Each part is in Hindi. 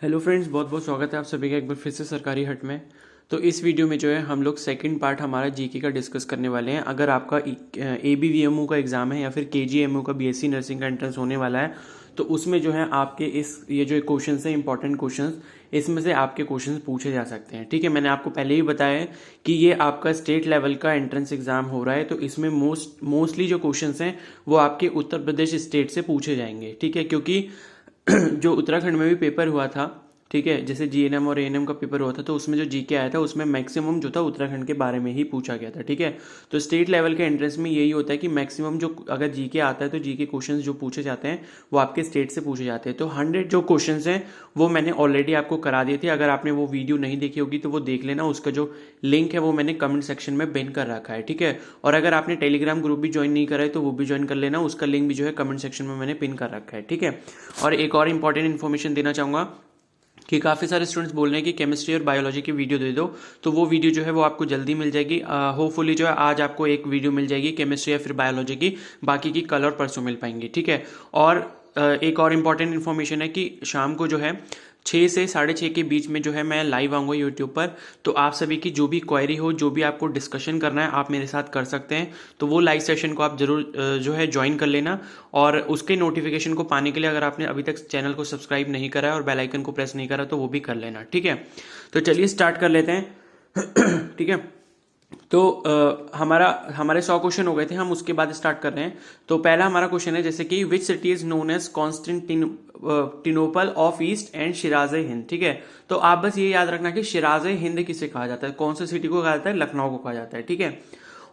हेलो फ्रेंड्स, बहुत बहुत स्वागत है आप सभी का एक बार फिर से सरकारी हट में। तो इस वीडियो में जो है हम लोग सेकंड पार्ट हमारा जीके का डिस्कस करने वाले हैं। अगर आपका ABVMU का एग्ज़ाम है या फिर KGMU का BSc नर्सिंग का एंट्रेंस होने वाला है तो उसमें जो है आपके ये जो क्वेश्चन है इंपॉर्टेंट क्वेश्चन, इसमें से आपके क्वेश्चन पूछे जा सकते हैं। ठीक है, मैंने आपको पहले ही बताया है कि ये आपका स्टेट लेवल का एंट्रेंस एग्जाम हो रहा है, तो इसमें मोस्टली जो क्वेश्चन हैं वो आपके उत्तर प्रदेश स्टेट से पूछे जाएंगे। ठीक है, क्योंकि जो उत्तराखंड में भी पेपर हुआ था, ठीक है, जैसे GNM और ANM का पेपर हुआ था, तो उसमें जो जीके आया था उसमें मैक्सिमम जो था उत्तराखंड के बारे में ही पूछा गया था। ठीक है, तो स्टेट लेवल के एंट्रेंस में यही होता है कि मैक्सिमम जो अगर जीके आता है तो जीके क्वेश्चंस जो पूछे जाते हैं वो आपके स्टेट से पूछे जाते हैं। तो 100 जो क्वेश्चंस हैं वो मैंने ऑलरेडी आपको करा दिए थे। अगर आपने वो वीडियो नहीं देखी होगी तो वो देख लेना, उसका जो लिंक है वो मैंने कमेंट सेक्शन में पिन कर रखा है। ठीक है, और अगर आपने टेलीग्राम ग्रुप भी ज्वाइन नहीं करा है तो वो भी ज्वाइन कर लेना, उसका लिंक भी जो है कमेंट सेक्शन में मैंने पिन कर रखा है। ठीक है, और एक और इंपॉर्टेंट इन्फॉर्मेशन देना चाहूँगा कि काफ़ी सारे स्टूडेंट्स बोल रहे हैं कि केमिस्ट्री और बायोलॉजी की वीडियो दे दो, तो वो वीडियो जो है वो आपको जल्दी मिल जाएगी। होपफुली जो है आज आपको एक वीडियो मिल जाएगी केमिस्ट्री या फिर बायोलॉजी की, बाकी की कल और परसों मिल पाएंगी। ठीक है, और एक और इम्पॉर्टेंट इन्फॉर्मेशन है कि शाम को जो है 6 से 6:30 के बीच में जो है मैं लाइव आऊँगा यूट्यूब पर। तो आप सभी की जो भी क्वेरी हो, जो भी आपको डिस्कशन करना है, आप मेरे साथ कर सकते हैं। तो वो लाइव सेशन को आप जरूर जो है ज्वाइन कर लेना, और उसके नोटिफिकेशन को पाने के लिए अगर आपने अभी तक चैनल को सब्सक्राइब नहीं करा है और बेल आइकन को प्रेस नहीं करा तो वो भी कर लेना। ठीक है, तो चलिए स्टार्ट कर लेते हैं। ठीक है, तो हमारे 100 क्वेश्चन हो गए थे, हम उसके बाद स्टार्ट कर रहे हैं। तो पहला हमारा क्वेश्चन है जैसे कि which city is known as Constantinople of east and शिराज हिंद। ठीक है, तो आप बस ये याद रखना कि शिराज हिंद किसे कहा जाता है, कौन सी सिटी को कहा जाता है, लखनऊ को कहा जाता है। ठीक है,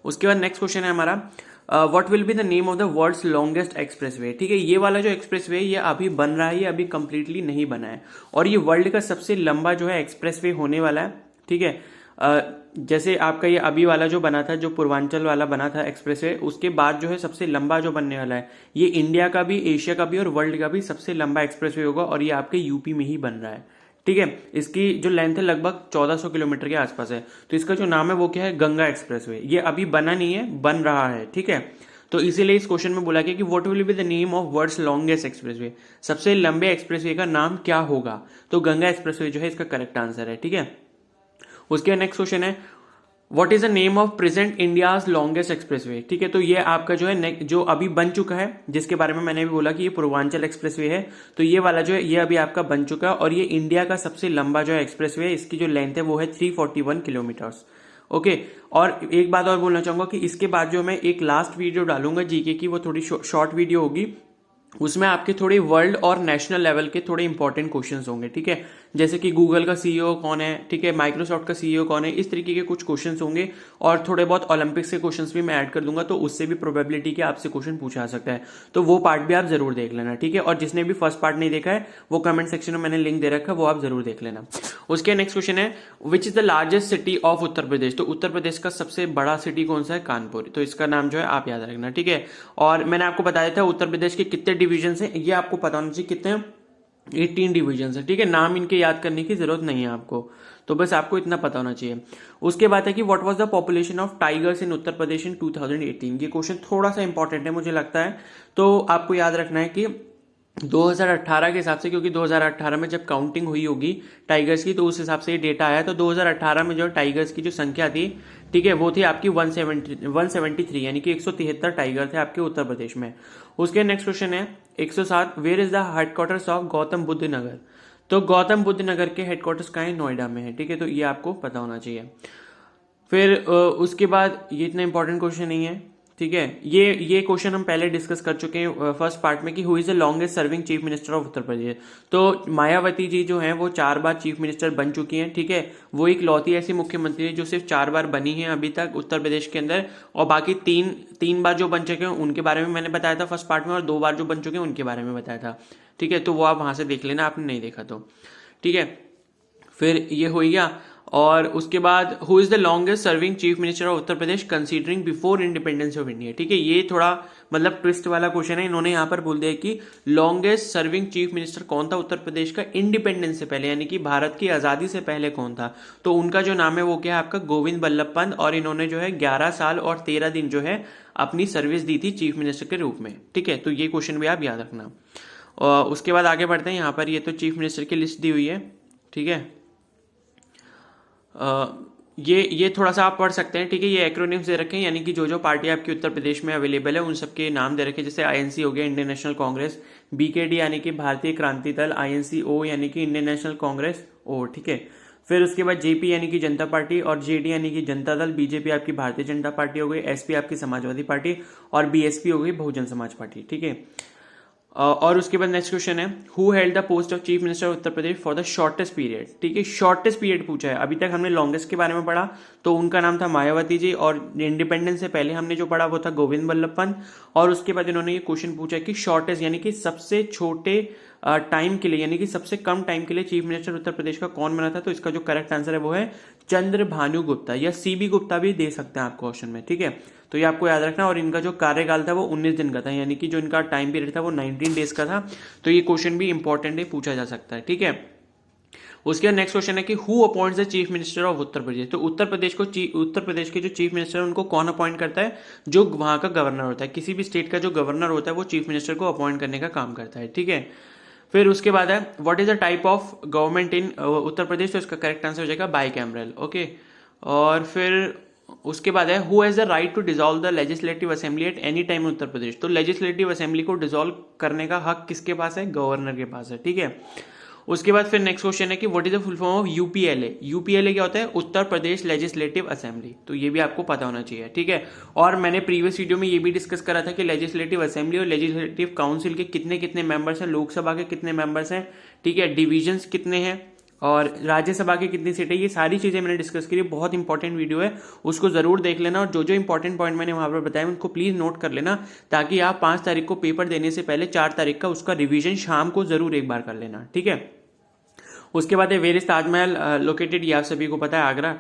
उसके बाद नेक्स्ट क्वेश्चन है हमारा what will be the name of the world's longest expressway. ठीक है, ये वाला जो एक्सप्रेसवे ये अभी बन रहा है, ये अभी कंप्लीटली नहीं बना है, और ये वर्ल्ड का सबसे लंबा जो है एक्सप्रेसवे होने वाला है। ठीक है, जैसे आपका ये अभी वाला जो बना था, जो पूर्वांचल वाला बना था एक्सप्रेसवे, उसके बाद जो है सबसे लंबा जो बनने वाला है, ये इंडिया का भी, एशिया का भी और वर्ल्ड का भी सबसे लंबा एक्सप्रेसवे होगा, और ये आपके यूपी में ही बन रहा है। ठीक है, इसकी जो लेंथ है लगभग 1400 किलोमीटर के आसपास है। तो इसका जो नाम है वो क्या है, गंगा एक्सप्रेसवे। ये अभी बना नहीं है, बन रहा है। ठीक है, तो इसीलिए इस क्वेश्चन में बोला गया कि what will be the name of world's longest expressway, सबसे लंबे एक्सप्रेसवे का नाम क्या होगा। तो गंगा एक्सप्रेसवे जो है इसका करेक्ट आंसर है। ठीक है, उसके नेक्स्ट क्वेश्चन है what is the name of present India's longest expressway. ठीक है, तो ये आपका जो है जो अभी बन चुका है, जिसके बारे में मैंने भी बोला कि ये पूर्वांचल एक्सप्रेसवे है, तो ये वाला जो है ये अभी आपका बन चुका है, और ये इंडिया का सबसे लंबा जो है एक्सप्रेसवे है। इसकी जो लेंथ है वो है 341 किलोमीटर्स। ओके, और एक बात और बोलना चाहूंगा कि इसके बाद जो मैं एक लास्ट वीडियो डालूंगा जीके की, वो थोड़ी शॉर्ट वीडियो होगी, उसमें आपके थोड़े वर्ल्ड और नेशनल लेवल के थोड़े इंपॉर्टेंट क्वेश्चंस होंगे। ठीक है, जैसे कि गूगल का CEO कौन है, ठीक है, माइक्रोसॉफ्ट का CEO कौन है, इस तरीके के कुछ क्वेश्चंस होंगे, और थोड़े बहुत ओलंपिक्स के क्वेश्चंस भी मैं ऐड कर दूंगा, तो उससे भी प्रोबेबिलिटी के आपसे क्वेश्चन पूछा सकता है। तो वो पार्ट भी आप जरूर देख लेना। ठीक है, और जिसने भी फर्स्ट पार्ट नहीं देखा है वो कमेंट सेक्शन में मैंने लिंक दे रखा है, वो आप जरूर देख लेना। उसके नेक्स्ट क्वेश्चन है which is the largest city of Uttar Pradesh. तो उत्तर प्रदेश का सबसे बड़ा सिटी कौन सा है, कानपुर। तो इसका नाम जो है आप याद रखना। ठीक है, और मैंने आपको बताया था उत्तर प्रदेश के कितने डिवीजन है, ये आपको पता होना चाहिए, कितने 18 डिवीजन है। ठीक है, नाम इनके याद करने की जरूरत नहीं है आपको, तो बस आपको इतना पता होना चाहिए। उसके बाद है कि what was the population of tigers in Uttar Pradesh in 2018। ये क्वेश्चन थोड़ा सा इंपॉर्टेंट है मुझे लगता है, तो आपको याद रखना है कि 2018 के हिसाब से, क्योंकि 2018 में जब काउंटिंग हुई होगी टाइगर्स की तो उस हिसाब से ये डेटा आया, तो 2018 में जो टाइगर्स की जो संख्या थी, ठीक है, वो थी आपकी 173, यानी कि 173 टाइगर थे आपके उत्तर प्रदेश में। उसके नेक्स्ट क्वेश्चन है 107 where is the headquarters of Gautam Buddh Nagar. तो गौतम बुद्ध नगर के हेडक्वार्टर्स कहाँ है, नोएडा में है। ठीक है, तो ये आपको पता होना चाहिए। फिर उसके बाद ये इतना इंपॉर्टेंट क्वेश्चन नहीं है। ठीक है, ये क्वेश्चन हम पहले डिस्कस कर चुके हैं फर्स्ट पार्ट में कि who is the longest serving chief minister of Uttar Pradesh. तो मायावती जी जो हैं वो 4 बार चीफ मिनिस्टर बन चुकी हैं। ठीक है, वो एक लौती ऐसी मुख्यमंत्री है जो सिर्फ 4 बार बनी है अभी तक उत्तर प्रदेश के अंदर, और बाकी तीन बार जो बन चुके हैं उनके बारे में मैंने बताया था फर्स्ट पार्ट में, और 2 बार जो बन चुके हैं उनके बारे में बताया था। ठीक है, तो वो आप वहां से देख लेना, आपने नहीं देखा तो। ठीक है, फिर ये हो गया, और उसके बाद who is the longest serving chief minister of Uttar Pradesh considering before independence of India. ठीक है, ये थोड़ा मतलब ट्विस्ट वाला क्वेश्चन है, इन्होंने यहाँ पर बोल दिया कि लॉन्गेस्ट सर्विंग चीफ मिनिस्टर कौन था उत्तर प्रदेश का इंडिपेंडेंस से पहले, यानी कि भारत की आजादी से पहले कौन था। तो उनका जो नाम है वो क्या है आपका, गोविंद बल्लभ पंत, और इन्होंने जो है 11 साल और 13 दिन जो है अपनी सर्विस दी थी चीफ मिनिस्टर के रूप में। ठीक है, तो ये क्वेश्चन भी आप याद रखना। और उसके बाद आगे बढ़ते हैं। यहाँ पर ये तो चीफ मिनिस्टर की लिस्ट दी हुई है, ठीक है। ये थोड़ा सा आप पढ़ सकते हैं, ठीक है। ये एक्रोनिम्स दे रखे हैं, यानी कि जो जो पार्टी आपकी उत्तर प्रदेश में अवेलेबल है उन सबके नाम दे रखे हैं। जैसे आईएनसी हो गया, इंडियन नेशनल कांग्रेस, बीकेडी यानी कि भारतीय क्रांति दल, आईएनसीओ यानी कि इंडियन नेशनल कांग्रेस ओ, ठीक है। फिर उसके बाद जेपी यानी कि जनता पार्टी, और जेडी यानी कि जनता दल, बीजेपी आपकी भारतीय जनता पार्टी हो गई, एसपी आपकी समाजवादी पार्टी, और बीएसपी हो गई बहुजन समाज पार्टी, ठीक है। और उसके बाद नेक्स्ट क्वेश्चन है, who held the post of chief minister of Uttar Pradesh for the shortest period, ठीक है। शॉर्टेस्ट पीरियड पूछा है, अभी तक हमने लॉन्गेस्ट के बारे में पढ़ा तो उनका नाम था मायावती जी, और इंडिपेंडेंस से पहले हमने जो पढ़ा वो था गोविंद वल्लभ पंत। और उसके बाद इन्होंने ये क्वेश्चन पूछा कि शॉर्टेस्ट यानी कि सबसे छोटे टाइम के लिए, यानी कि सबसे कम टाइम के लिए चीफ मिनिस्टर उत्तर प्रदेश का कौन बना था, तो इसका जो करेक्ट आंसर है वो है चंद्रभानु गुप्ता, या सीबी गुप्ता भी दे सकते हैं आप क्वेश्चन में, ठीक है। तो ये आपको याद रखना। और इनका जो कार्यकाल था वो 19 दिन का था, यानी कि जो इनका टाइम पीरियड था वो 19 डेज का था। तो ये क्वेश्चन भी इंपॉर्टेंट है, पूछा जा सकता है, ठीक है। उसके बाद नेक्स्ट क्वेश्चन है कि who appoints the chief minister of Uttar Pradesh, तो उत्तर प्रदेश के जो चीफ मिनिस्टर है उनको कौन अपॉइंट करता है, जो वहां का गवर्नर होता है। किसी भी स्टेट का जो गवर्नर होता है वो चीफ मिनिस्टर को अपॉइंट करने का काम करता है, ठीक है। फिर उसके बाद है what is the type of government in Uttar Pradesh, तो इसका करेक्ट आंसर हो जाएगा बाइकैमरल, ओके। और फिर उसके बाद है who has the right to dissolve the legislative assembly at any time Uttar Pradesh, तो लेजिस्लेटिव असेंबली को डिसॉल्व करने का हक किसके पास है, गवर्नर के पास है, ठीक है। उसके बाद फिर नेक्स्ट क्वेश्चन है कि what is the full form of UPLA, UPLA क्या होता है, उत्तर प्रदेश लेजिस्लेटिव असेंबली, तो ये भी आपको पता होना चाहिए, ठीक है। और मैंने प्रीवियस वीडियो में ये भी डिस्कस करा था कि लेजिस्लेटिव असेंबली और लेजिस्लेटिव काउंसिल के कितने कितने मेंबर्स हैं, लोकसभा के कितने मेंबर्स हैं, ठीक है, डिविजन्स कितने हैं, और राज्यसभा की कितनी सीटें, ये सारी चीजें मैंने डिस्कस करी। बहुत इंपॉर्टेंट वीडियो है, उसको जरूर देख लेना, और जो जो इंपॉर्टेंट पॉइंट मैंने वहां पर बताया उनको प्लीज नोट कर लेना, ताकि आप 5 तारीख को पेपर देने से पहले 4 तारीख का उसका रिवीजन शाम को जरूर एक बार कर लेना, ठीक है। उसके बाद है वेयर इज ताजमहल लोकेटेड, ये आप सभी को पता है, आगरा,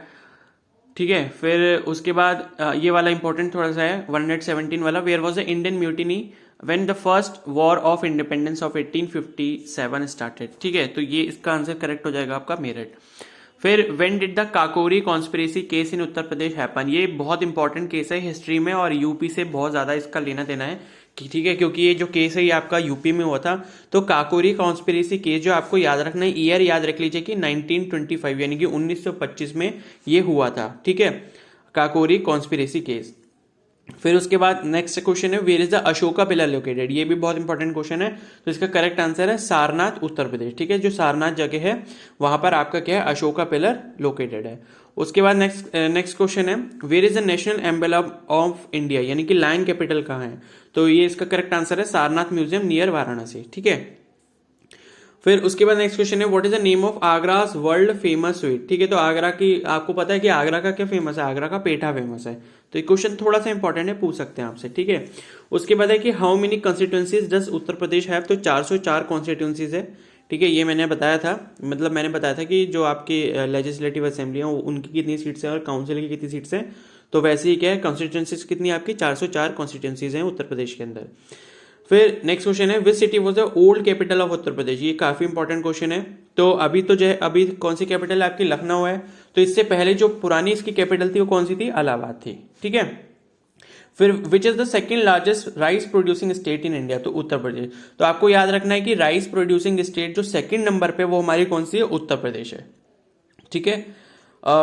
ठीक है। फिर उसके बाद ये वाला इंपॉर्टेंट थोड़ा सा है 117 वाला, where was the Indian mutiny when the first war of independence of 1857 started, ठीक है। तो ये इसका आंसर करेक्ट हो जाएगा आपका मेरठ। फिर when did the Kakori conspiracy case in Uttar Pradesh happen, ये बहुत इंपॉर्टेंट केस है हिस्ट्री में, और यूपी से बहुत ज्यादा इसका लेना देना है, ठीक है, क्योंकि ये जो केस है ये आपका यूपी में हुआ था। तो काकोरी कॉन्स्पिरेसी केस जो आपको याद रखना है, ईयर याद रख लीजिए कि 1925 यानी कि 1925 में ये हुआ था, ठीक है, काकोरी कॉन्स्पिरेसी केस। फिर उसके बाद नेक्स्ट क्वेश्चन है where is the Ashoka pillar located, ये भी बहुत इंपॉर्टेंट क्वेश्चन है। तो इसका करेक्ट आंसर है सारनाथ उत्तर प्रदेश, ठीक है। जो सारनाथ जगह है वहां पर आपका क्या है, अशोका पिलर लोकेटेड है। उसके बाद नेक्स्ट क्वेश्चन है where is the national emblem of India, यानी कि लायन कैपिटल कहाँ है, तो ये इसका करेक्ट आंसर है सारनाथ म्यूजियम नियर वाराणसी, ठीक है। फिर उसके बाद नेक्स्ट क्वेश्चन है what is the name of Agra's world famous sweet, ठीक है। तो आगरा की आपको पता है कि आगरा का क्या फेमस है, आगरा का पेठा फेमस है। तो ये क्वेश्चन थोड़ा सा इंपॉर्टेंट है, पूछ सकते हैं आपसे, ठीक है। उसके बाद है कि how many constituencies does Uttar Pradesh have, तो 404 कॉन्स्टिट्यूंसीज है, ठीक है। ये मैंने बताया था, मतलब मैंने बताया था कि जो आपकी लेजिस्लेटिव असेंबली है उनकी कितनी सीट्स हैं और काउंसिल की कितनी सीट्स हैं, तो वैसे ही क्या है, कॉन्स्टिट्यूंसीज कितनी आपकी 404 कॉन्स्टिट्यूंसीज हैं उत्तर प्रदेश के अंदर। फिर नेक्स्ट क्वेश्चन है which city was the old capital of Uttar Pradesh, ये काफी इंपॉर्टेंट क्वेश्चन है। तो अभी तो जो है अभी कौन सी कैपिटल है आपकी, लखनऊ है। तो इससे पहले जो पुरानी इसकी कैपिटल थी वो कौन सी थी, इलाहाबाद थी, ठीक है। फिर which is the second largest rice producing state in India, तो उत्तर प्रदेश। तो आपको याद रखना है कि राइस प्रोड्यूसिंग स्टेट जो सेकंड नंबर पे वो हमारी कौन सी है, उत्तर प्रदेश है, ठीक है।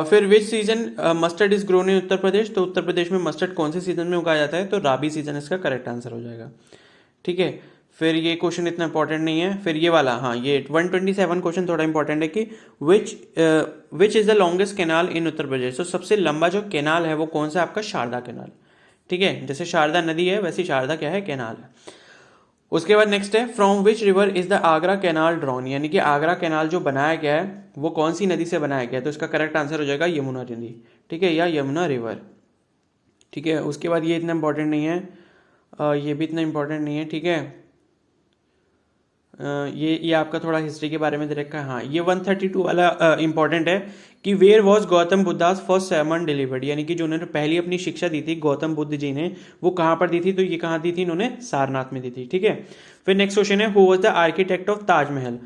फिर which season mustard is grown in Uttar Pradesh, तो उत्तर प्रदेश में मस्टर्ड कौन से सीजन में उगाया जाता है, तो राबी सीजन इसका करेक्ट आंसर हो जाएगा, ठीक है। फिर ये क्वेश्चन इतना इंपॉर्टेंट नहीं है। फिर ये वाला, हाँ, ये 127 क्वेश्चन थोड़ा इंपॉर्टेंट है कि which is the longest canal in Uttar Pradesh, तो सबसे लंबा जो कैनाल है वो कौन सा, आपका शारदा कैनाल, ठीक है। जैसे शारदा नदी है वैसे शारदा क्या है, कैनाल है। उसके बाद नेक्स्ट है from which river is the Agra canal drawn, यानी कि आगरा कैनाल जो बनाया गया है वो कौन सी नदी से बनाया गया है, तो इसका करेक्ट आंसर हो जाएगा यमुना नदी, ठीक है, या यमुना रिवर, ठीक है। उसके बाद ये इतना इंपॉर्टेंट नहीं है, ये भी इतना इंपॉर्टेंट नहीं है, ठीक है। ये आपका थोड़ा हिस्ट्री के बारे में दे रखा है। हाँ, ये 132 वाला इंपॉर्टेंट है कि where was Gautam Buddha's first sermon delivered, यानी कि जो उन्होंने पहली अपनी शिक्षा दी थी गौतम बुद्ध जी ने, वो कहाँ पर दी थी, तो ये कहाँ दी थी, इन्होंने सारनाथ में दी थी, ठीक है। फिर नेक्स्ट क्वेश्चन है who was the architect of Taj Mahal,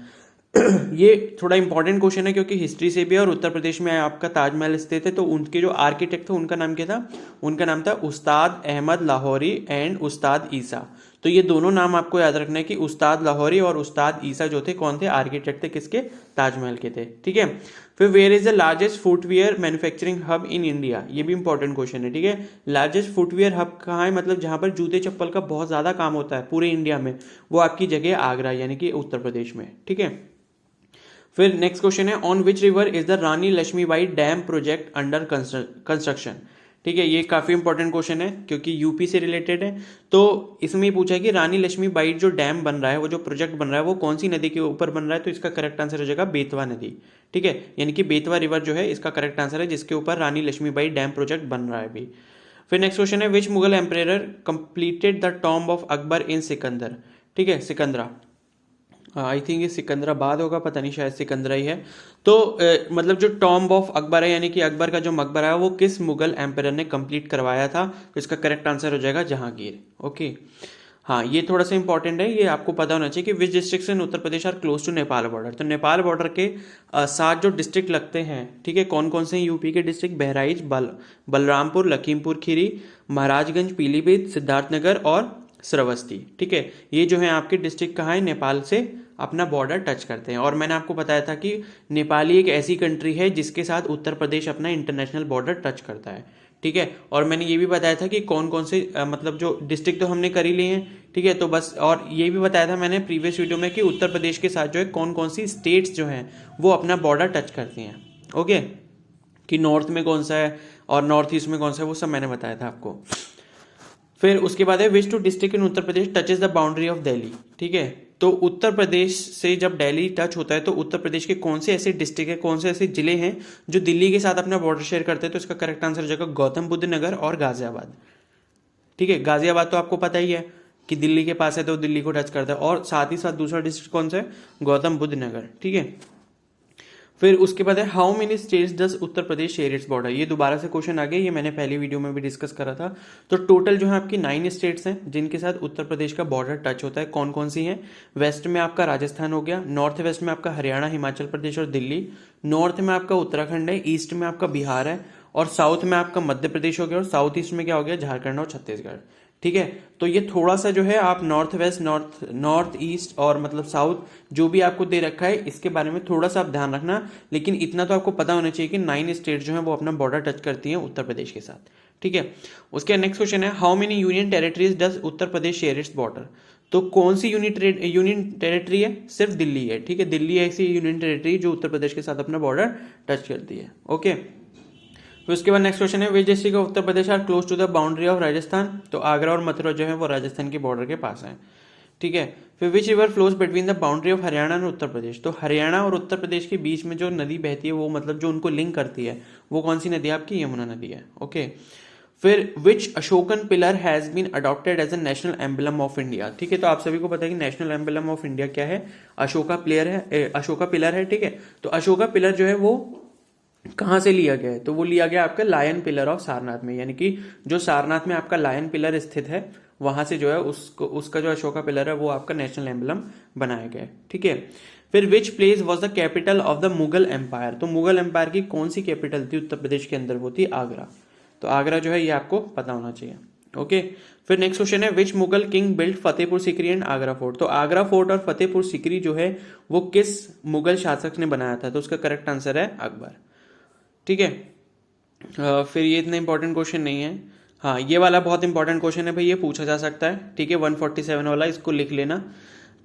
ये थोड़ा इंपॉर्टेंट क्वेश्चन है क्योंकि हिस्ट्री से भी, और उत्तर प्रदेश में आपका ताजमहल स्थित है, तो उनके जो आर्किटेक्ट थे उनका नाम क्या था, उनका नाम था उस्ताद अहमद लाहौरी एंड उस्ताद ईसा। तो ये दोनों नाम आपको याद रखना है कि उस्ताद लाहौरी और उस्ताद ईसा जो थे कौन थे, आर्किटेक्ट थे किसके, ताजमहल के थे। ठीक है, फिर where is the largest footwear manufacturing hub in India, ये भी इंपॉर्टेंट क्वेश्चन है। ठीक है, लार्जेस्ट फुटवियर हब कहाँ है, मतलब जहां पर जूते चप्पल का बहुत ज्यादा काम होता है पूरे इंडिया में, वो आपकी जगह आगरा यानी कि उत्तर प्रदेश में। ठीक है, फिर नेक्स्ट क्वेश्चन है on which river is the Rani Lakshmibai dam project under construction. ठीक है, ये काफी इंपॉर्टेंट क्वेश्चन है क्योंकि यूपी से रिलेटेड है। तो इसमें ये पूछा है कि रानी लक्ष्मीबाई जो डैम बन रहा है, वो जो प्रोजेक्ट बन रहा है, वो कौन सी नदी के ऊपर बन रहा है, तो इसका करेक्ट आंसर हो जाएगा बेतवा नदी। ठीक है, यानी कि बेतवा रिवर जो है इसका करेक्ट आंसर है, जिसके ऊपर रानी लक्ष्मीबाई डैम प्रोजेक्ट बन रहा है अभी। फिर नेक्स्ट क्वेश्चन है which Mughal emperor completed the tomb of Akbar in Sikandar. ठीक है, सिकंदरा, आई थिंक ये सिकंदराबाद होगा, पता नहीं, शायद सिकंदरा ही है। तो मतलब जो टॉम्ब ऑफ अकबर है यानी कि अकबर का जो मकबरा है वो किस मुगल एम्परर ने कंप्लीट करवाया था, तो इसका करेक्ट आंसर हो जाएगा जहांगीर। ओके, हाँ ये थोड़ा सा इंपॉर्टेंट है, ये आपको पता होना चाहिए कि which district in Uttar Pradesh are close to Nepal border. तो नेपाल बॉर्डर के साथ जो डिस्ट्रिक्ट लगते हैं, ठीक है, कौन कौन से हैं यूपी के डिस्ट्रिक्ट, बहराइच, बलरामपुर, लखीमपुर खीरी, महाराजगंज, पीलीभीत, सिद्धार्थनगर और श्रावस्ती। ठीक है, ये जो है आपके डिस्ट्रिक्ट कहाँ है, नेपाल से अपना बॉर्डर टच करते हैं। और मैंने आपको बताया था कि नेपाली एक ऐसी कंट्री है जिसके साथ उत्तर प्रदेश अपना इंटरनेशनल बॉर्डर टच करता है। ठीक है, और मैंने ये भी बताया था कि कौन कौन से मतलब जो डिस्ट्रिक्ट तो हमने कर ही लिए हैं। ठीक है, तो बस, और ये भी बताया था मैंने प्रीवियस वीडियो में कि उत्तर प्रदेश के साथ जो है कौन कौन सी स्टेट्स जो हैं वो अपना बॉर्डर टच करती हैं। ओके, कि नॉर्थ में कौन सा है और नॉर्थ ईस्ट में कौन सा है, वो सब मैंने बताया था आपको। फिर उसके बाद है which two district in Uttar Pradesh touches the boundary of Delhi. ठीक है, तो उत्तर प्रदेश से जब दिल्ली टच होता है तो उत्तर प्रदेश के कौन से ऐसे डिस्ट्रिक्ट है, कौन से ऐसे जिले हैं जो दिल्ली के साथ अपना बॉर्डर शेयर करते हैं, तो इसका करेक्ट आंसर हो जाएगा गौतम बुद्ध नगर और गाजियाबाद। ठीक है, गाजियाबाद तो आपको पता ही है कि दिल्ली के पास है तो दिल्ली को टच करता है, और साथ ही साथ दूसरा डिस्ट्रिक्ट कौन सा है, गौतम बुद्ध नगर। ठीक है, फिर उसके बाद है how many states does Uttar Pradesh share its border. ये दोबारा से क्वेश्चन आ गया, ये मैंने पहली वीडियो में भी डिस्कस करा था। तो टोटल जो है आपकी 9 स्टेट्स हैं जिनके साथ उत्तर प्रदेश का बॉर्डर टच होता है। कौन कौन सी हैं, वेस्ट में आपका राजस्थान हो गया, नॉर्थ वेस्ट में आपका हरियाणा, हिमाचल प्रदेश और दिल्ली, नॉर्थ में आपका उत्तराखंड है, ईस्ट में आपका बिहार है, और साउथ में आपका मध्य प्रदेश हो गया, और साउथ ईस्ट में क्या हो गया, झारखंड और छत्तीसगढ़। ठीक है, तो ये थोड़ा सा जो है आप नॉर्थ वेस्ट, नॉर्थ ईस्ट और मतलब साउथ जो भी आपको दे रखा है इसके बारे में थोड़ा सा आप ध्यान रखना, लेकिन इतना तो आपको पता होना चाहिए कि 9 स्टेट जो है वो अपना बॉर्डर टच करती हैं उत्तर प्रदेश के साथ। ठीक है, उसके नेक्स्ट क्वेश्चन है how many union territories does Uttar Pradesh share its border. तो कौन सी यूनियन टेरिटरी है, सिर्फ दिल्ली है। ठीक है, दिल्ली ऐसी यूनियन टेरिटरी जो उत्तर प्रदेश के साथ अपना बॉर्डर टच करती है। ओके, फिर उसके बाद नेक्स्ट क्वेश्चन है which district of Uttar Pradesh are close to the boundary of Rajasthan. तो आगरा और मथुरा जो है वो राजस्थान के बॉर्डर के पास है। ठीक है, फिर which river flows between the boundary of Haryana और उत्तर प्रदेश। तो हरियाणा और उत्तर प्रदेश के बीच में जो नदी बहती है वो मतलब जो उनको लिंक करती है वो कौन सी नदी है, आपकी यमुना नदी है। ओके, फिर which Ashokan pillar has been adopted as a national emblem of India. ठीक है, तो आप सभी को पता है कि नेशनल एम्बलम ऑफ इंडिया क्या है, अशोका पिलर है। ठीक है, तो अशोका पिलर जो है वो कहाँ से लिया गया है, तो वो लिया गया आपका लायन पिलर ऑफ सारनाथ में, यानी कि जो सारनाथ में आपका लायन पिलर स्थित है वहां से जो है उसका जो अशोका पिलर है वो आपका नेशनल एम्बलम बनाया गया है। ठीक है, फिर which place was the capital of the Mughal empire. तो मुगल एम्पायर की कौन सी कैपिटल थी उत्तर प्रदेश के अंदर, वो थी आगरा। तो आगरा जो है ये आपको पता होना चाहिए। ओके, फिर नेक्स्ट क्वेश्चन है which Mughal king built Fatehpur Sikri and Agra fort. तो आगरा फोर्ट और फतेहपुर सिकरी जो है वो किस मुगल शासक ने बनाया था, तो उसका करेक्ट आंसर है अकबर। ठीक है, फिर ये इतना इंपॉर्टेंट क्वेश्चन नहीं है। हाँ, ये वाला बहुत इंपॉर्टेंट क्वेश्चन है भाई, ये पूछा जा सकता है। ठीक है, 147 वाला, इसको लिख लेना।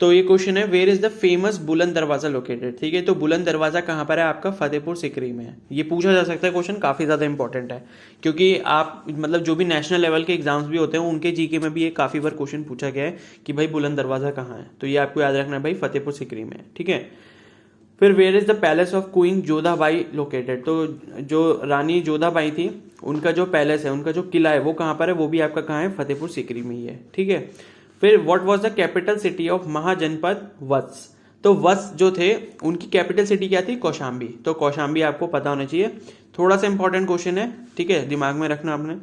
तो ये क्वेश्चन है वेयर इज द फेमस बुलंद दरवाजा लोकेटेड। ठीक है, तो बुलंद दरवाजा कहाँ पर है, आपका फतेहपुर सिकरी में है। ये पूछा जा सकता है क्वेश्चन, काफी ज्यादा इंपॉर्टेंट है क्योंकि आप मतलब जो भी नेशनल लेवल के एग्जाम्स भी होते हैं उनके जीके में भी ये काफी बार क्वेश्चन पूछा गया है कि भाई बुलंद दरवाजा कहाँ है, तो ये आपको याद रखना है भाई, फतेहपुर सिकरी में है। ठीक है, फिर where is the palace of queen Jodhabai located. तो जो रानी जोधाबाई थी उनका जो पैलेस है, उनका जो किला है वो कहाँ पर है, वो भी आपका कहाँ है, फतेहपुर सिकरी में ही है। ठीक है, फिर what was the capital city of mahajanapada Vatsa. तो वत्स जो थे उनकी कैपिटल सिटी क्या थी, कौशाम्बी। तो कौशाम्बी आपको पता होना चाहिए, थोड़ा सा इंपॉर्टेंट क्वेश्चन है। ठीक है, दिमाग में रखना आपने।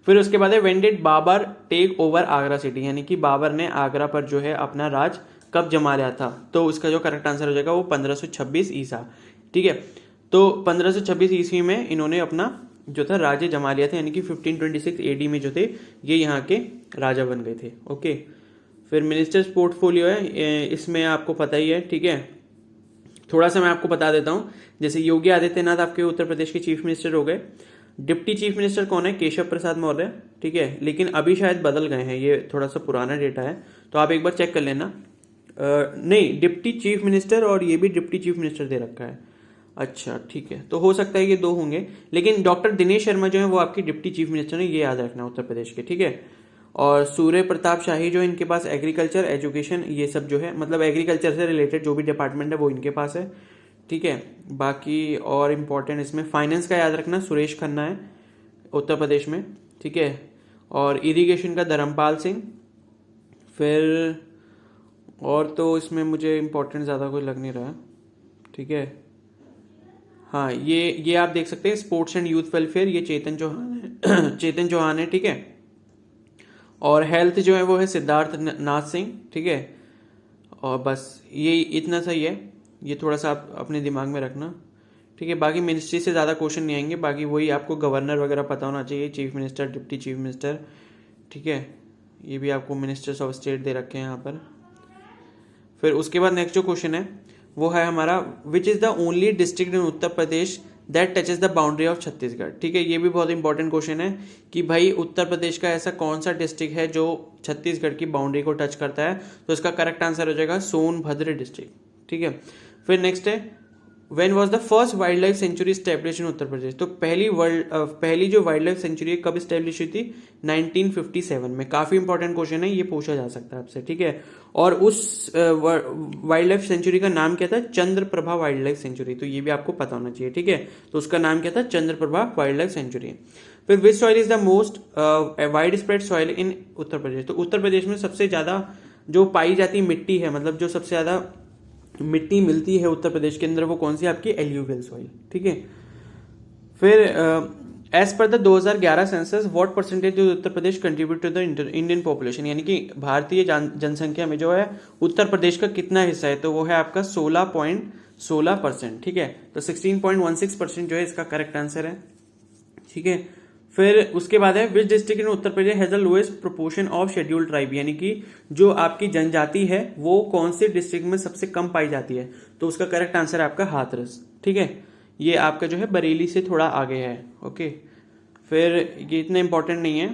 फिर उसके बाद है when did Babur take over Agra city, यानी कि बाबर ने आगरा पर जो है अपना राज कब जमा लिया था, तो उसका जो करेक्ट आंसर हो जाएगा वो 1526 ईसा। ठीक है, तो 1526 ईस्वी में इन्होंने अपना जो था राजे जमा लिया था, यानी कि 1526 एडी में जो थे ये यहाँ के राजा बन गए थे। ओके, फिर मिनिस्टर्स पोर्टफोलियो है, इसमें आपको पता ही है, ठीक है। थोड़ा सा मैं आपको बता देता हूँ, जैसे योगी आदित्यनाथ आपके उत्तर प्रदेश के चीफ मिनिस्टर हो गए। डिप्टी चीफ मिनिस्टर कौन है? केशव प्रसाद मौर्य, ठीक है, लेकिन अभी शायद बदल गए हैं, ये थोड़ा सा पुराना डेटा है, तो आप एक बार चेक कर लेना। नहीं, डिप्टी चीफ मिनिस्टर और ये भी डिप्टी चीफ मिनिस्टर दे रखा है। अच्छा ठीक है, तो हो सकता है ये दो होंगे, लेकिन डॉक्टर दिनेश शर्मा जो है वो आपकी डिप्टी चीफ मिनिस्टर है, ये याद रखना उत्तर प्रदेश के, ठीक है। और सूर्य प्रताप शाही जो इनके पास एग्रीकल्चर, एजुकेशन, ये सब जो है मतलब एग्रीकल्चर से रिलेटेड जो भी डिपार्टमेंट है वो इनके पास है, ठीक है। बाकी और इम्पोर्टेंट इसमें फाइनेंस का याद रखना, सुरेश खन्ना है उत्तर प्रदेश में, ठीक है। और इरिगेशन का धर्मपाल सिंह। फिर और तो इसमें मुझे इम्पोर्टेंट ज़्यादा कोई लग नहीं रहा, ठीक है। हाँ, ये आप देख सकते हैं, स्पोर्ट्स एंड यूथ वेलफेयर, ये चेतन चौहान है चेतन चौहान है, ठीक है। और हेल्थ जो है वो है सिद्धार्थ नाथ सिंह, ठीक है। और बस ये इतना सही है, ये थोड़ा सा आप अपने दिमाग में रखना, ठीक है। बाकी मिनिस्ट्री से ज़्यादा क्वेश्चन नहीं आएंगे, बाकी वही आपको गवर्नर वगैरह पता होना चाहिए, chief minister, deputy chief minister, ठीक है। ये भी आपको मिनिस्टर्स ऑफ स्टेट दे रखे हैं यहाँ पर। फिर उसके बाद नेक्स्ट जो क्वेश्चन है वो है हमारा, which is the only district in Uttar Pradesh that touches the boundary of Chhattisgarh, ठीक है। ये भी बहुत इंपॉर्टेंट क्वेश्चन है कि भाई उत्तर प्रदेश का ऐसा कौन सा डिस्ट्रिक्ट है जो छत्तीसगढ़ की बाउंड्री को टच करता है, तो इसका करेक्ट आंसर हो जाएगा सोनभद्र डिस्ट्रिक्ट, ठीक है। फिर नेक्स्ट है, When was the first wild life sanctuary established in उत्तर प्रदेश, तो पहली जो वाइल्ड लाइफ सेंचुरी कब स्टैब्लिश हुई थी? 1957 में। काफी इंपॉर्टेंट क्वेश्चन है, ये पूछा जा सकता है आपसे, ठीक है। और उस वाइल्ड लाइफ सेंचुरी का नाम क्या था? चंद्रप्रभा वाइल्ड लाइफ सेंचुरी, तो ये भी आपको पता होना चाहिए, ठीक है। तो उसका नाम क्या था? Chandraprabha wildlife sanctuary. फिर which soil is the most widespread soil in Uttar Pradesh, तो उत्तर प्रदेश में सबसे ज्यादा जो पाई जाती मिट्टी है, मतलब जो सबसे ज्यादा मिट्टी मिलती है उत्तर प्रदेश के अंदर, वो कौन सी? आपकी एल्यूवियल सॉइल, ठीक है। फिर as per the 2011 census what percentage of Uttar Pradesh contribute to the Indian population, यानी कि भारतीय जनसंख्या में जो है उत्तर प्रदेश का कितना हिस्सा है, तो वो है आपका 16.16%, ठीक है। तो 16.16% जो है इसका करेक्ट आंसर है, ठीक है। फिर उसके बाद है, which district in Uttar Pradesh has the lowest proportion of scheduled tribe, यानी कि जो आपकी जनजाति है वो कौन से डिस्ट्रिक्ट में सबसे कम पाई जाती है, तो उसका करेक्ट आंसर है आपका हाथरस, ठीक है। ये आपका जो है बरेली से थोड़ा आगे है, ओके। फिर ये इतना इंपॉर्टेंट नहीं है,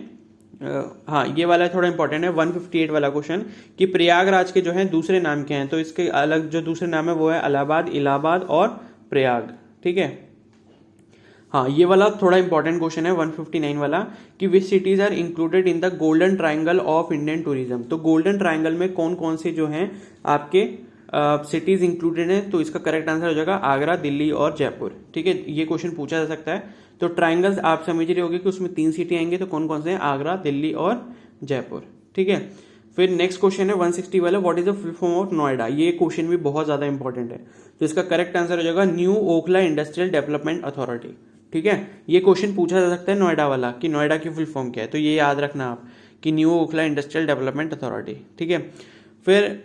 हाँ ये वाला थोड़ा इंपॉर्टेंट है, 158 वाला क्वेश्चन, कि प्रयागराज के जो है दूसरे नाम क्या हैं, तो इसके अलग जो दूसरे नाम है वो है इलाहाबाद, इलाहाबाद और प्रयाग, ठीक है। हाँ, ये वाला थोड़ा इंपॉर्टेंट क्वेश्चन है 159 वाला, कि which cities are included in the golden triangle of Indian tourism, तो गोल्डन ट्राइंगल में कौन कौन से जो हैं आपके सिटीज इंक्लूडेड हैं, तो इसका करेक्ट आंसर हो जाएगा आगरा, दिल्ली और जयपुर, ठीक है। ये क्वेश्चन पूछा जा सकता है, तो ट्राइंगल्स आप समझ रहे होंगे कि उसमें 3 सिटी आएंगे, तो कौन कौन से हैं? आगरा, दिल्ली और जयपुर, ठीक है। फिर नेक्स्ट क्वेश्चन है 160 वाला, what is the full form of Noida, ये क्वेश्चन भी बहुत ज्यादा इंपॉर्टेंट है, तो इसका करेक्ट आंसर हो जाएगा new Okhla industrial development authority, ठीक है। ये क्वेश्चन पूछा जा सकता है नोएडा वाला, कि नोएडा की फुल फॉर्म क्या है, तो ये याद रखना आप, कि new Okhla industrial development authority, ठीक है। फिर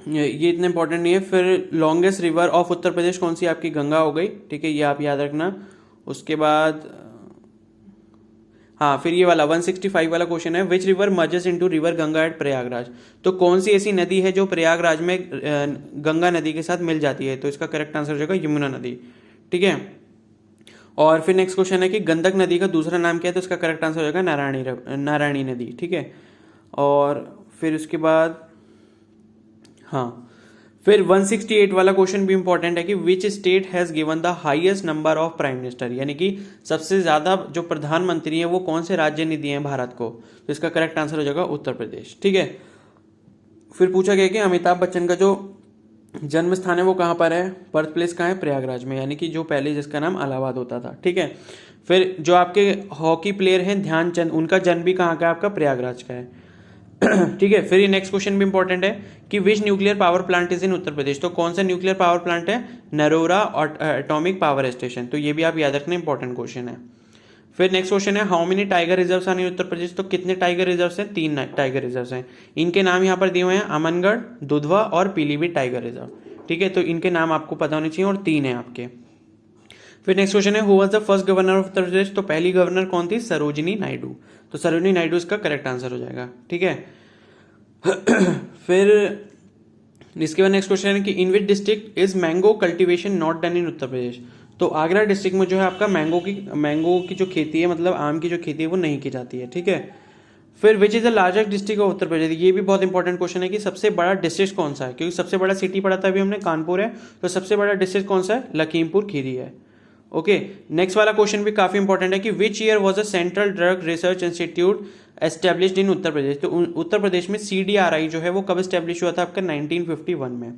ये इतना इंपॉर्टेंट नहीं है। फिर लॉन्गेस्ट रिवर ऑफ उत्तर प्रदेश कौन सी? आपकी गंगा हो गई, ठीक है, ये आप याद रखना। उसके बाद हाँ, फिर ये वाला 165 वाला क्वेश्चन है, which river merges into river Ganga at Prayagraj, तो कौन सी ऐसी नदी है जो प्रयागराज में गंगा नदी के साथ मिल जाती है, तो इसका करेक्ट आंसर हो जाएगा यमुना नदी, ठीक है। और फिर नेक्स्ट क्वेश्चन है कि गंडक नदी का दूसरा नाम क्या है, तो इसका करेक्ट आंसर हो जाएगा नारायणी नदी, ठीक है। और फिर उसके बाद हाँ, फिर 168 वाला क्वेश्चन भी इंपॉर्टेंट है कि which state has given the highest number of prime minister, यानी कि सबसे ज्यादा जो प्रधानमंत्री है वो कौन से राज्य ने दिए हैं भारत को, तो इसका करेक्ट आंसर हो जाएगा उत्तर प्रदेश, ठीक है। फिर पूछा गया कि अमिताभ बच्चन का जो जन्म स्थान है वो कहाँ पर है, बर्थ प्लेस कहाँ है? प्रयागराज में, यानी कि जो पहले जिसका नाम इलाहाबाद होता था, ठीक है। फिर जो आपके हॉकी प्लेयर हैं ध्यानचंद, उनका जन्म भी कहाँ का है? आपका प्रयागराज का है, ठीक है। फिर ये नेक्स्ट क्वेश्चन भी इंपॉर्टेंट है कि which nuclear power plant is in Uttar Pradesh, तो कौन सा न्यूक्लियर पावर प्लांट है? नरोरा एटॉमिक पावर स्टेशन, तो ये भी आप याद रखना, इंपॉर्टेंट क्वेश्चन है। फिर नेक्स्ट क्वेश्चन है, how many tiger reserves are in Uttar Pradesh, तो कितने टाइगर रिजर्व्स हैं? 3 टाइगर रिजर्व्स हैं, इनके नाम यहाँ पर दिए हुए हैं, अमनगढ़, दुधवा और पीलीभीत टाइगर रिजर्व, ठीक है। तो इनके नाम आपको पता होने चाहिए, और 3 है आपके। फिर नेक्स्ट क्वेश्चन है who was the first governor of Uttar Pradesh. तो पहली गवर्नर कौन थी? सरोजिनी नायडू। तो सरोजिनी नायडू इसका करेक्ट आंसर हो जाएगा, ठीक है। फिर इसके बाद नेक्स्ट क्वेश्चन है कि in which district is mango cultivation not done in Uttar Pradesh. तो आगरा डिस्ट्रिक्ट में जो है आपका मैंगो की जो खेती है, मतलब आम की जो खेती है वो नहीं की जाती है, ठीक है। फिर which is the largest district of Uttar Pradesh. ये भी बहुत इंपॉर्टेंट क्वेश्चन है कि सबसे बड़ा डिस्ट्रिक्ट कौन सा है, क्योंकि सबसे बड़ा सिटी पढ़ा था अभी हमने कानपुर है, तो सबसे बड़ा डिस्ट्रिक्ट कौन सा है? लखीमपुर खीरी है। ओके, नेक्स्ट वाला क्वेश्चन भी काफी इंपॉर्टेंट है कि which year was the central drug research institute established in Uttar Pradesh. तो उत्तर प्रदेश में CDRI जो है वो कब एस्टेब्लिश हुआ था? आपका 1951 में।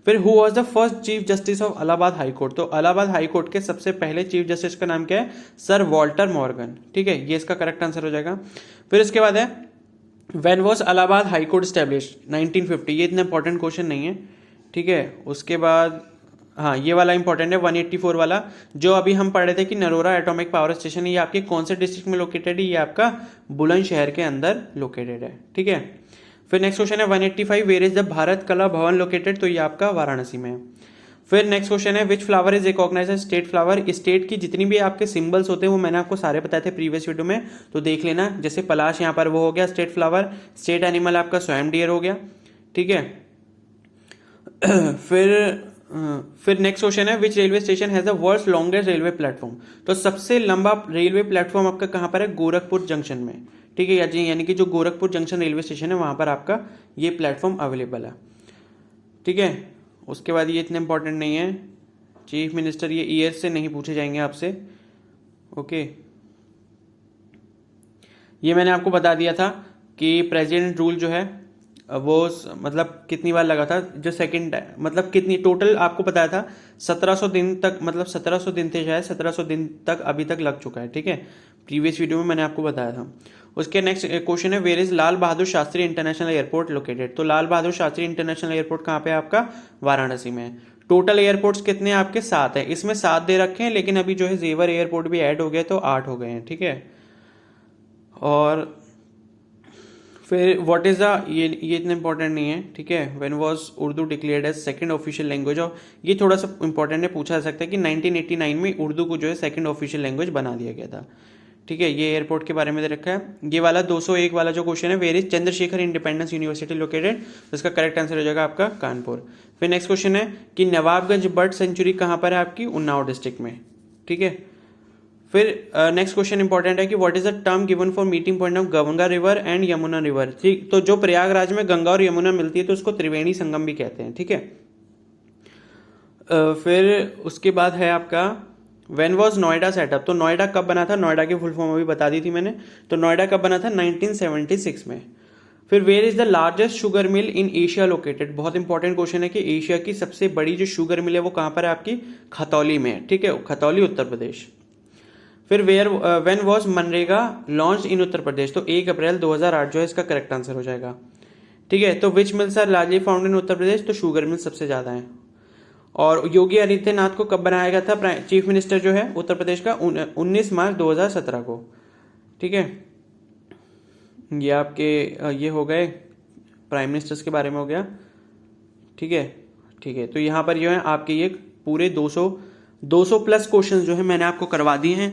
फिर who was the first chief justice of Allahabad high court. तो इलाहाबाद हाई कोर्ट के सबसे पहले चीफ जस्टिस का नाम क्या है? सर वॉल्टर मॉर्गन, ठीक है, ये इसका करेक्ट आंसर हो जाएगा। फिर इसके बाद है when was Allahabad high court established? 1950। ये इतना इंपॉर्टेंट क्वेश्चन नहीं है, ठीक है। उसके बाद हाँ, ये वाला इंपॉर्टेंट है 184 वाला, जो अभी हम पढ़ रहे थे कि नरोरा एटॉमिक पावर स्टेशन ये आपके कौन से डिस्ट्रिक्ट में लोकेटेड है? ये आपका बुलंदशहर के अंदर लोकेटेड है, ठीक है। फिर नेक्स्ट क्वेश्चन है 185 वेयर इज द भारत कला भवन लोकेटेड। तो ये आपका वाराणसी में है। फिर नेक्स्ट क्वेश्चन है which flower is recognised as state flower. State की जितनी भी आपके सिंबल्स होते हैं वो मैंने आपको सारे बताए थे प्रीवियस वीडियो में, तो देख लेना। जैसे पलाश यहाँ पर वो हो गया स्टेट फ्लावर, स्टेट एनिमल आपका स्वयं डियर हो गया, ठीक है। फिर नेक्स्ट क्वेश्चन है which railway station has the world's longest railway platform. तो सबसे लंबा रेलवे प्लेटफॉर्म आपका कहाँ पर है? गोरखपुर जंक्शन में, ठीक है, यानी कि जो गोरखपुर जंक्शन रेलवे स्टेशन है वहां पर आपका ये प्लेटफॉर्म अवेलेबल है, ठीक है। उसके बाद ये इतने इंपॉर्टेंट नहीं है, चीफ मिनिस्टर ये ईयर से नहीं पूछे जाएंगे आपसे, ओके। ये मैंने आपको बता दिया था कि प्रेसिडेंट रूल जो है वो मतलब कितनी बार लगा था, जो सेकंड मतलब कितनी टोटल आपको बताया था 1700 दिन तक, मतलब 1700 दिन थे शायद, 1700 दिन तक अभी तक लग चुका है, ठीक है। प्रीवियस वीडियो में मैंने आपको बताया था। उसके नेक्स्ट क्वेश्चन है where is Lal Bahadur Shastri international airport located. तो लाल बहादुर शास्त्री इंटरनेशनल एयरपोर्ट कहाँ पे है? आपका वाराणसी में है। टोटल एयरपोर्ट्स कितने आपके? 7 है, इसमें 7 दे रखे हैं, लेकिन अभी जो है जेवर एयरपोर्ट भी ऐड हो गया तो 8 हो गए हैं, ठीक है। और फिर व्हाट इज द ये इतना इंपॉर्टेंट नहीं है, ठीक है। When was Urdu declared as second official language of, ये थोड़ा सा इंपॉर्टेंट है, पूछा जा सकता है कि 1989 में उर्दू को जो है सेकंड ऑफिशियल लैंग्वेज बना दिया गया था, ठीक है। ये एयरपोर्ट के बारे में दे रखा है। ये वाला 201 वाला जो क्वेश्चन है where is Chandrashekhar independence university located, तो इसका करेक्ट आंसर हो जाएगा आपका कानपुर। फिर नेक्स्ट क्वेश्चन है कि नवाबगंज बर्ड सेंचुरी कहाँ पर है? आपकी उन्नाव डिस्ट्रिक्ट में, ठीक है। फिर नेक्स्ट क्वेश्चन इंपॉर्टेंट है कि what is the term given for meeting point of Ganga river and Yamuna river. ठीक, तो जो प्रयागराज में गंगा और यमुना मिलती है तो उसको त्रिवेणी संगम भी कहते हैं, ठीक है। फिर उसके बाद है आपका व्हेन वाज नोएडा सेटअप। तो नोएडा कब बना था? नोएडा की फुल फॉर्म अभी बता दी थी मैंने। तो नोएडा कब बना था? 1976 में। फिर where is the largest sugar mill in Asia located. बहुत इंपॉर्टेंट क्वेश्चन है कि एशिया की सबसे बड़ी जो शुगर मिल है वो कहां पर है? आपकी खतौली में, ठीक है, खतौली उत्तर प्रदेश। फिर व्हेन वाज मनरेगा लॉन्च इन उत्तर प्रदेश। तो 1 अप्रैल 2008 जो है इसका करेक्ट आंसर हो जाएगा, ठीक है। तो which mills are largely found in Uttar Pradesh. तो शुगर मिल सबसे ज्यादा है। और योगी आदित्यनाथ को कब बनाया गया था चीफ मिनिस्टर जो है उत्तर प्रदेश का? 19 मार्च 2017 को, ठीक है। ये आपके ये हो गए प्राइम मिनिस्टर्स के बारे में हो गया, ठीक है, ठीक है। तो यहाँ पर जो है आपके ये पूरे 200 प्लस क्वेश्चन जो है मैंने आपको करवा दिए हैं।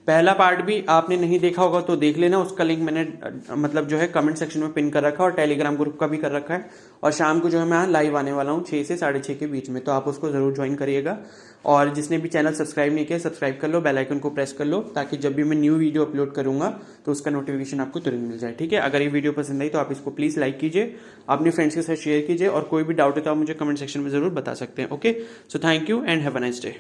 पहला पार्ट भी आपने नहीं देखा होगा तो देख लेना, उसका लिंक मैंने मतलब जो है कमेंट सेक्शन में पिन कर रखा है और टेलीग्राम ग्रुप का भी कर रखा है। और शाम को जो है मैं लाइव आने वाला हूँ 6 से 6:30 के बीच में, तो आप उसको जरूर ज्वाइन करिएगा। और जिसने भी चैनल सब्सक्राइब नहीं किया सब्सक्राइब कर लो, बेल आइकन को प्रेस कर लो, ताकि जब भी मैं न्यू वीडियो अपलोड करूंगा तो उसका नोटिफिकेशन आपको तुरंत मिल जाए, ठीक है। अगर ये वीडियो पसंद आई तो आप इसको प्लीज लाइक कीजिए, अपने फ्रेंड्स के साथ शेयर कीजिए, और कोई भी डाउट है तो आप मुझे कमेंट सेक्शन में जरूर बता सकते हैं। Okay, so thank you and have a nice day.